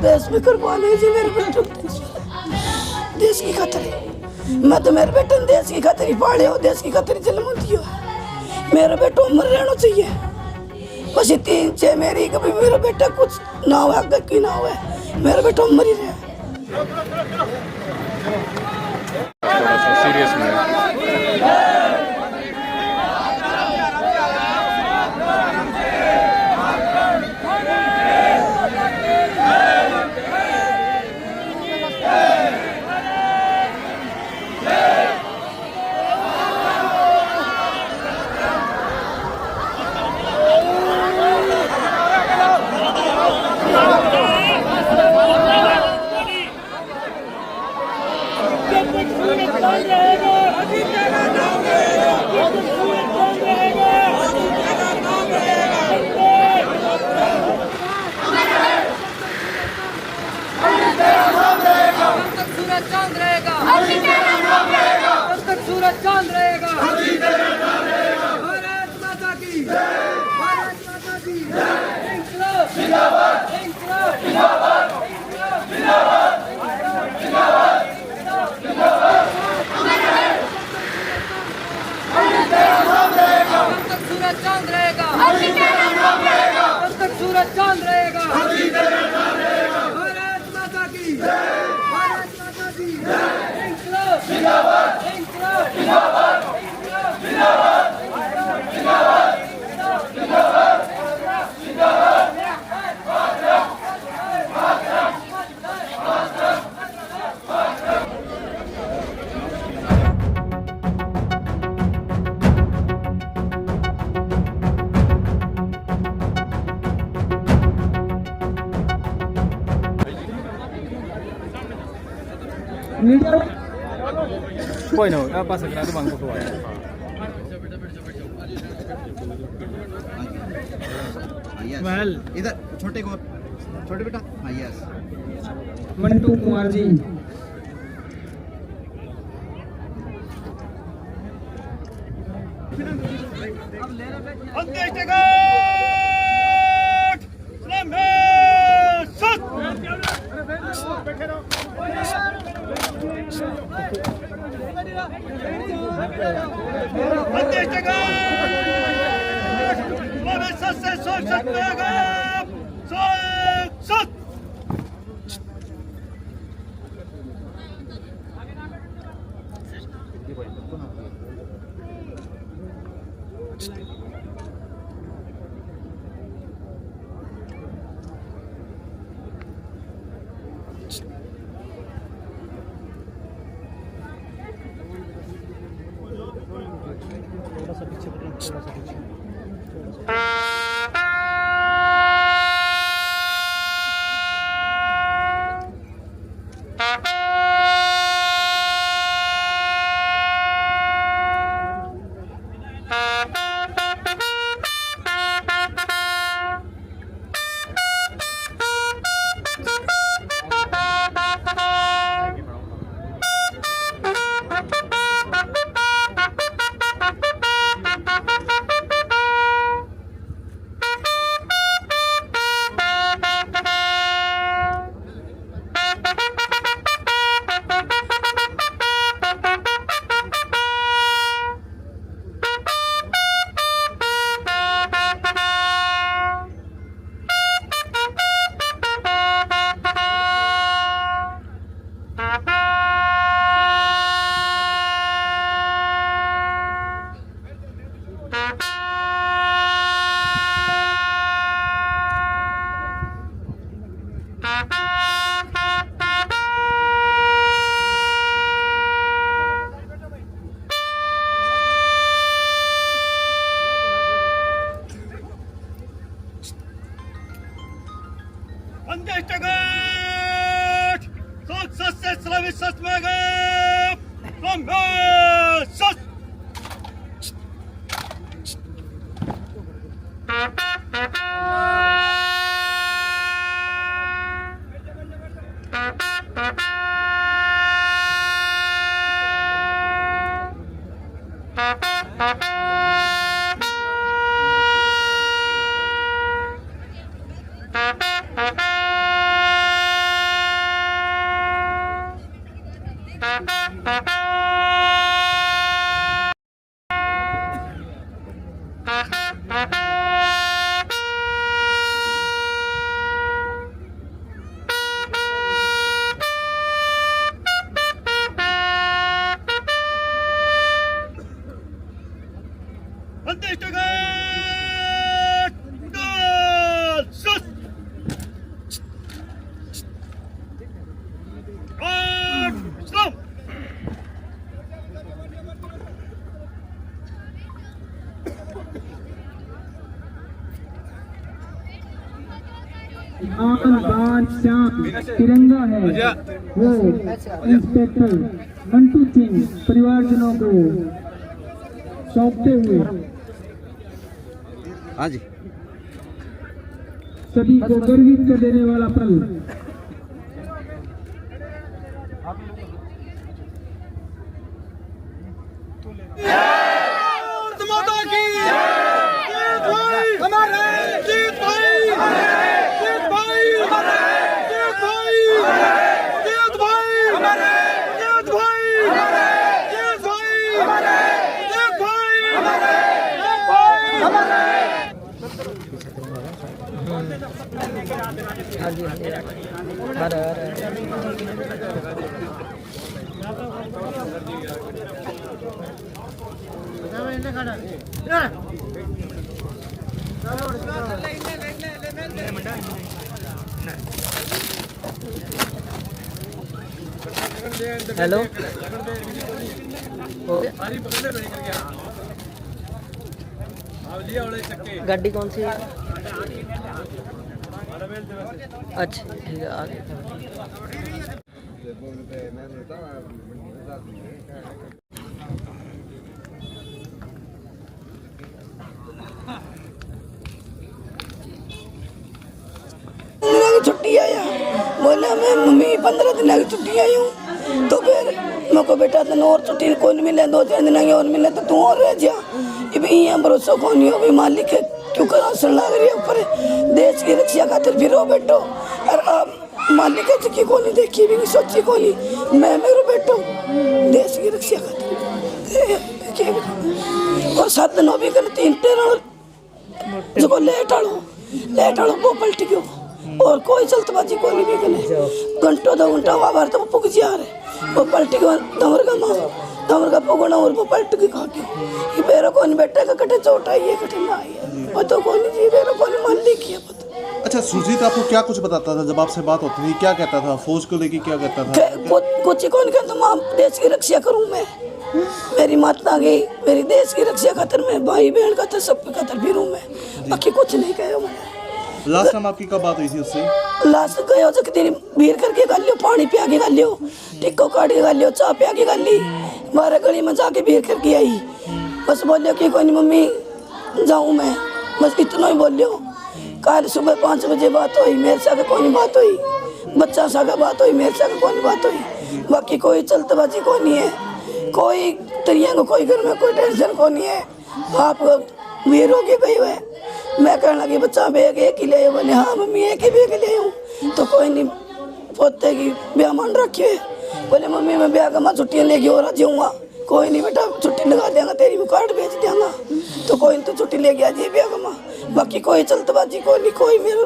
Base में करवा लीजिए मेरे बेटे को, देश की खातिर। मैं तो मेरे बेटे ने देश की खातिर ही पाले हो, देश की खातिर जन्म दियो। मेरा बेटा उम्र रहना चाहिए बस 3-6 मेरी, कभी मेरा बेटा कुछ ना हो, आगे की ना हो, मेरा बेटा उम्र ही रहे। सीरियस में चांद रहेगा, सूरज चांद रहेगा। भारत माता की, भारत माता की इंकलाब जिंदाबाद, इंकलाब जिंदाबाद, इंकलाब जिंदाबाद, इंकलाब जिंदाबाद, इंकलाब जिंदाबाद। जब तक सूरज चांद रहेगा, जब तक सूरज चांद रहेगा। भारत माता की, भारत माता की इंकलाब जिंदाबाद, इंकलाब जिंदाबाद, इंकलाब जिंदाबाद, इंकलाब जिंदाबाद, इंकलाब जिंदाबाद, इंकलाब जिंदाबाद। कोई ना आप पास करा तो बांग को महल इधर छोटे को, छोटे बेटा। हाँ यस, मंटू कुमार जी, तिरंगा है वो इंस्पेक्टर मंटू सिंह परिवारजनों को सौंपते हुए हाँ जी सभी को गर्वित कर देने वाला पल। हेलो गाड़ी कौन सी है? अच्छा ठीक है आगे। छुट्टी आया बोले मैं मम्मी 15 दिन की छुट्टी आई हूँ। तो फिर मेरे को बेटा तेन और छुट्टी कोई नहीं मिले, 2-3 दिन की और मिले तो तू और रह जा। ये भरोसा को नहीं हो भी मालिक है क्यों कर असर लग रही है ऊपर देश की रक्षा खातिर फिर बैठो और अब मालिक है की को नहीं देखी भी नहीं सोची को नहीं मैं मेरो बैठो देश की रक्षा खातिर और 7 दिन भी कर 3 टेर जो लेट आलो वो पलट गयो और कोई जल्दबाजी को नहीं भी कने घंटों 2 घंटा बाहर तो पुग जा रहे वो पलट गयो दमर का पुगना और वो पलट के खा गयो। ये बेरो को नहीं बैठे का कटे चोट आई है कटे ना आई है वो तो कोई नहीं जी बेरो को नहीं मान ली किया पता। अच्छा सुजीत आपको क्या कुछ बताता था जब आपसे बात होती थी, क्या कहता था फौज को लेके, क्या कहता था? कुछ कौन कहता मां देश की रक्षा करूं मैं, मेरी माता गई मेरी देश की रक्षा खातिर मैं भाई बहन खातिर सब खातिर फिरूं मैं, बाकी कुछ नहीं कहो मैं। लास्ट टाइम आपकी कब बात हुई थी उससे? लास्ट गयो जो तेरी बीर करके गा लियो पानी पिया के गा लियो टिक्को काट के गा लियो चाय पिया के गा ली 12 गली में जाके बीर करके आई बस बोलियो कि कोई नहीं मम्मी जाऊं मैं बस इतना ही बोलियो। कल सुबह 5 बजे बात हुई मेरे साथ कोई बात हुई बच्चा साथ बात हुई मेरे साथ कोई बात हुई बाकी कोई चलतबाजी को नहीं है कोई तरिया को कोई घर में कोई टेंशन को नहीं है। आप वीर हो के गई हुए मैं कहने लगी बच्चा बैग एक ही ले बोले हाँ मम्मी एक ही बैग ले हूँ तो कोई नहीं पोते की ब्याह मान रखी है बोले मम्मी मैं ब्याह का छुट्टियाँ लेके और जाऊँगा कोई नहीं बेटा छुट्टी लगा देंगे तेरी मैं कार्ड भेज देंगा तो कोई तो छुट्टी ले गया जी ब्याह का बाकी कोई चलतबाजी कोई नहीं कोई मेरे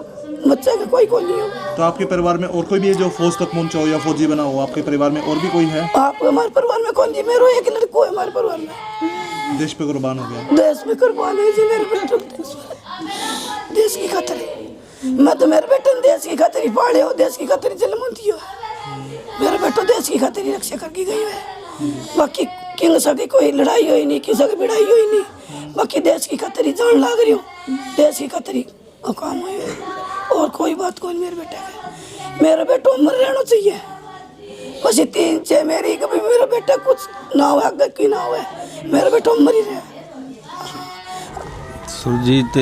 बच्चा का कोई नहीं हो। तो आपके परिवार में और कोई भी है जो फौज तक पहुंचा हो या फौजी बना हो? आपके परिवार में और भी कोई है? आप हमारे परिवार में कौन जी मेरा एक लड़का है हमारे परिवार में देश पे कुर्बान हो गया। देश में कुर्बान है जी मेरे बेटे देश की खातिर मैं तो मेरे बेटे ने देश की खातिर ही पाले हो देश की खातिर जन्म दियो मेरा बेटा देश की खातिर ही रक्षा करके गई है बाकी किंग सके कोई लड़ाई हुई नहीं किसी की भिड़ाई हुई नहीं बाकी देश की खातिर ही जान लाग रही हो देश की खातिर ही काम हुई है और कोई बात कोई मेरे बेटे का मेरा बेटा मर रहना चाहिए बस 3-6 मेरी कभी मेरा बेटा कुछ ना हो आगे की ना हो मेरा बेटा मर ही रहा। सुरजीत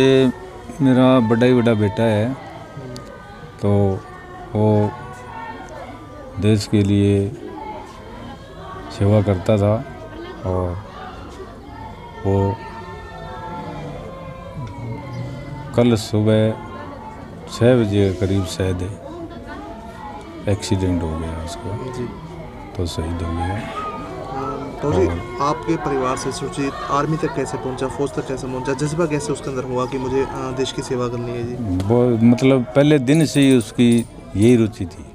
मेरा बड़ा बेटा है तो वो देश के लिए सेवा करता था और वो कल सुबह 6 बजे के करीब शायद एक्सीडेंट हो गया उसका तो शहीद हो गया। तो जी आपके परिवार से सुरजीत आर्मी तक कैसे पहुंचा, फौज तक कैसे पहुंचा, जज्बा कैसे उसके अंदर हुआ कि मुझे देश की सेवा करनी है जी? वो मतलब पहले दिन से ही उसकी यही रुचि थी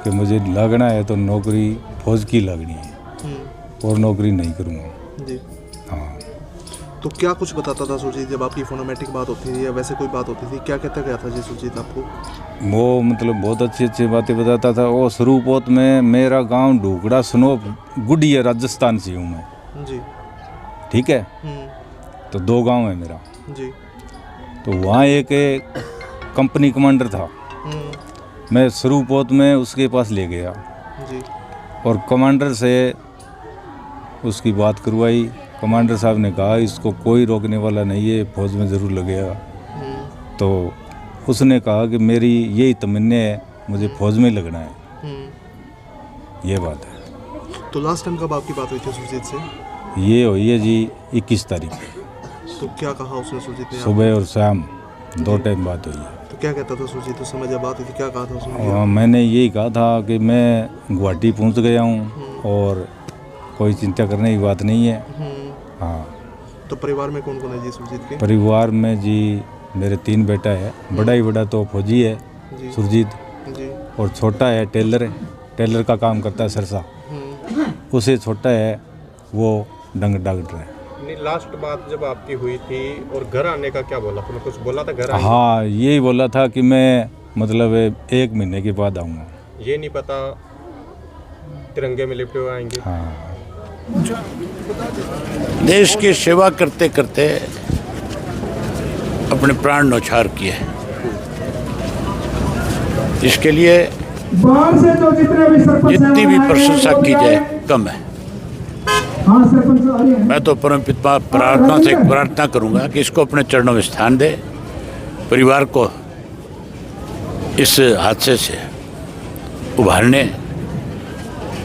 कि मुझे लगना है तो नौकरी फौज की लगनी है और नौकरी नहीं करूँगा जी। हाँ। तो क्या कुछ बताता था सुरजीत जब आपकी फोनोमेट्रिक बात होती थी या वैसे कोई बात होती थी, क्या कहता गया था जी सुरजीत आपको? वो मतलब बहुत अच्छी अच्छी बातें बताता था। वो शुरूपोत में मेरा गांव ढूकड़ा स्नोप गुडिया राजस्थान से हूँ मैं जी। ठीक है। तो 2 गांव है मेरा जी। तो वहाँ एक कंपनी कमांडर था, मैं शुरूपोत में उसके पास ले गया जी। और कमांडर से उसकी बात करवाई। कमांडर साहब ने कहा इसको कोई रोकने वाला नहीं है, फौज में ज़रूर लगेगा। तो उसने कहा कि मेरी यही तमन्ना है, मुझे फौज में लगना है। ये बात है। तो लास्ट टाइम कब आपकी बात हुई थी सुरजीत से? ये हुई है जी 21 तारीख। तो क्या कहा उसने सुरजीत ने? सुबह और शाम 2 टाइम बात हुई है। तो क्या कहता था सुरजीत उस समय जब बात हुई थी, क्या कहा था उसने? मैंने यही कहा था कि मैं गुवाहाटी पहुंच गया हूं और कोई चिंता करने की बात नहीं है। हाँ। तो परिवार में कौन कौन है जी सुरजीत के? परिवार में जी मेरे 3 बेटा है। बड़ा ही बड़ा तो फौजी है सुरजीत जी। और छोटा है टेलर का काम करता है सरसा। उसे छोटा है वो डॉक्टर है। लास्ट बात जब आपकी हुई थी और घर आने का क्या बोला? तुमने कुछ बोला था घर आने? हाँ, यही बोला था कि मैं मतलब 1 महीने के बाद आऊँगा। ये नहीं पता तिरंगे में लिपटे हुए आएंगे। हाँ। देश की सेवा करते करते अपने प्राण न्यौछावर किए। इसके लिए जितनी भी प्रशंसा की जाए कम है। मैं तो परमपिता प्रार्थना से प्रार्थना करूंगा कि इसको अपने चरणों में स्थान दे, परिवार को इस हादसे से उभारने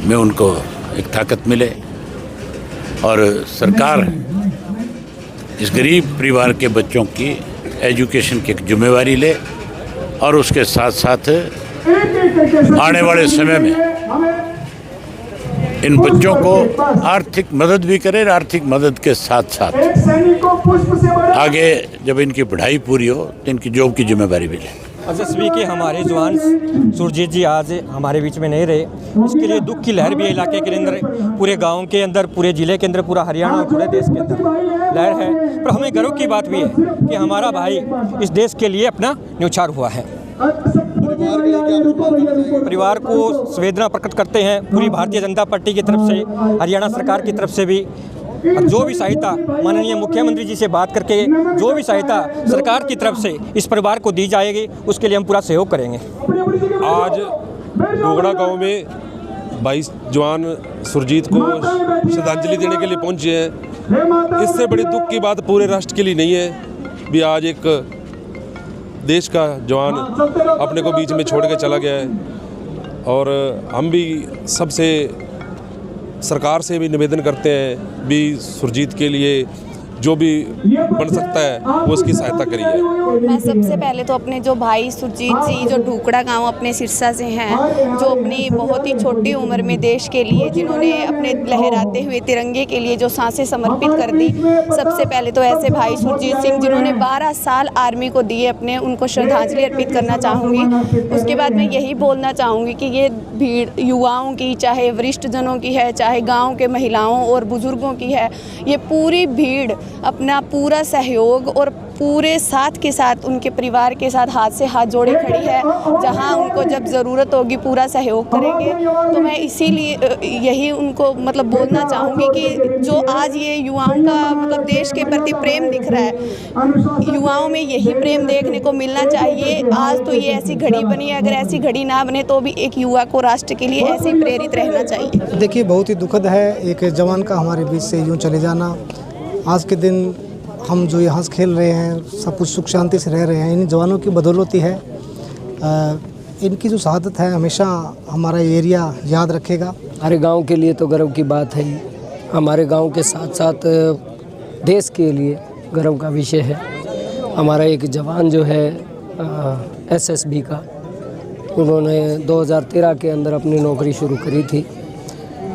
में उनको एक ताकत मिले और सरकार इस गरीब परिवार के बच्चों की एजुकेशन की एक जिम्मेवारी ले और उसके साथ साथ आने वाले समय में इन बच्चों को आर्थिक मदद भी करे। आर्थिक मदद के साथ साथ आगे जब इनकी पढ़ाई पूरी हो तो इनकी जॉब की जिम्मेवारी भी ले। SSB के हमारे जवान सुरजीत जी आज हमारे बीच में नहीं रहे, इसके लिए दुख की लहर भी इलाके के अंदर, पूरे गांव के अंदर, पूरे ज़िले के अंदर, पूरा हरियाणा और पूरे देश के अंदर लहर है। पर हमें गर्व की बात भी है कि हमारा भाई इस देश के लिए अपना न्यौछावर हुआ है। परिवार को संवेदना प्रकट करते हैं पूरी भारतीय जनता पार्टी की तरफ से, हरियाणा सरकार की तरफ से भी। जो भी सहायता माननीय मुख्यमंत्री जी से बात करके जो भी सहायता सरकार की तरफ से इस परिवार को दी जाएगी उसके लिए हम पूरा सहयोग करेंगे। आज डोगड़ा गांव में 22 जवान सुरजीत को श्रद्धांजलि देने के लिए पहुंचे हैं। इससे बड़ी दुख की बात पूरे राष्ट्र के लिए नहीं है भी आज एक देश का जवान अपने को बीच में छोड़ के चला गया है। और हम भी सबसे सरकार से भी निवेदन करते हैं भी सुरजीत के लिए जो भी बन सकता है वो उसकी सहायता करिए। मैं सबसे पहले तो अपने जो भाई सुरजीत जी जो ढूकड़ा गांव अपने सिरसा से हैं, जो अपनी बहुत ही छोटी उम्र में देश के लिए जिन्होंने अपने लहराते हुए तिरंगे के लिए जो सांसें समर्पित कर दी, सबसे पहले तो ऐसे भाई सुरजीत सिंह जिन्होंने 12 साल आर्मी को दिए अपने, उनको श्रद्धांजलि अर्पित करना चाहूँगी। उसके बाद मैं यही बोलना चाहूँगी कि ये भीड़ युवाओं की, चाहे वरिष्ठ जनों की है, चाहे गाँव के महिलाओं और बुजुर्गों की है, ये पूरी भीड़ अपना पूरा सहयोग और पूरे साथ के साथ उनके परिवार के साथ हाथ से हाथ जोड़े खड़ी है। जहां उनको जब ज़रूरत होगी पूरा सहयोग करेंगे। तो मैं इसीलिए यही उनको मतलब बोलना चाहूँगी कि जो आज ये युवाओं का मतलब देश के प्रति प्रेम दिख रहा है, युवाओं में यही प्रेम देखने को मिलना चाहिए। आज तो ये ऐसी घड़ी बनी है, अगर ऐसी घड़ी ना बने तो भी एक युवा को राष्ट्र के लिए ऐसे ही प्रेरित रहना चाहिए। देखिए, बहुत ही दुखद है एक जवान का हमारे बीच से यूँ चले जाना। आज के दिन हम जो यहाँ खेल रहे हैं, सब कुछ सुख शांति से रह रहे हैं, इन जवानों की बदौलत ही है। इनकी जो शहादत है हमेशा हमारा एरिया याद रखेगा। हमारे गांव के लिए तो गर्व की बात है ही, हमारे गांव के साथ साथ देश के लिए गर्व का विषय है। हमारा एक जवान जो है SSB का, उन्होंने 2013 के अंदर अपनी नौकरी शुरू करी थी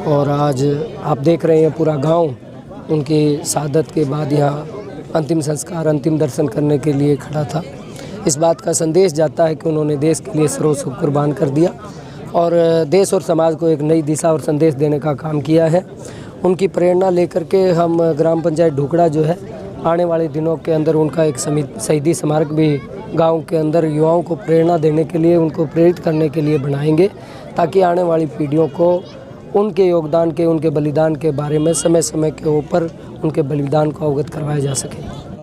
और आज आप देख रहे हैं पूरा गांव उनकी शहादत के बाद यहाँ अंतिम संस्कार, अंतिम दर्शन करने के लिए खड़ा था। इस बात का संदेश जाता है कि उन्होंने देश के लिए सर्वस्व कुर्बान कर दिया और देश और समाज को एक नई दिशा और संदेश देने का काम किया है। उनकी प्रेरणा लेकर के हम ग्राम पंचायत ढुकड़ा जो है आने वाले दिनों के अंदर उनका एक शहीदी स्मारक भी गांव के अंदर युवाओं को प्रेरणा देने के लिए, उनको प्रेरित करने के लिए बनाएंगे, ताकि आने वाली पीढ़ियों को उनके योगदान के, उनके बलिदान के बारे में समय समय के ऊपर उनके बलिदान को अवगत करवाया जा सके।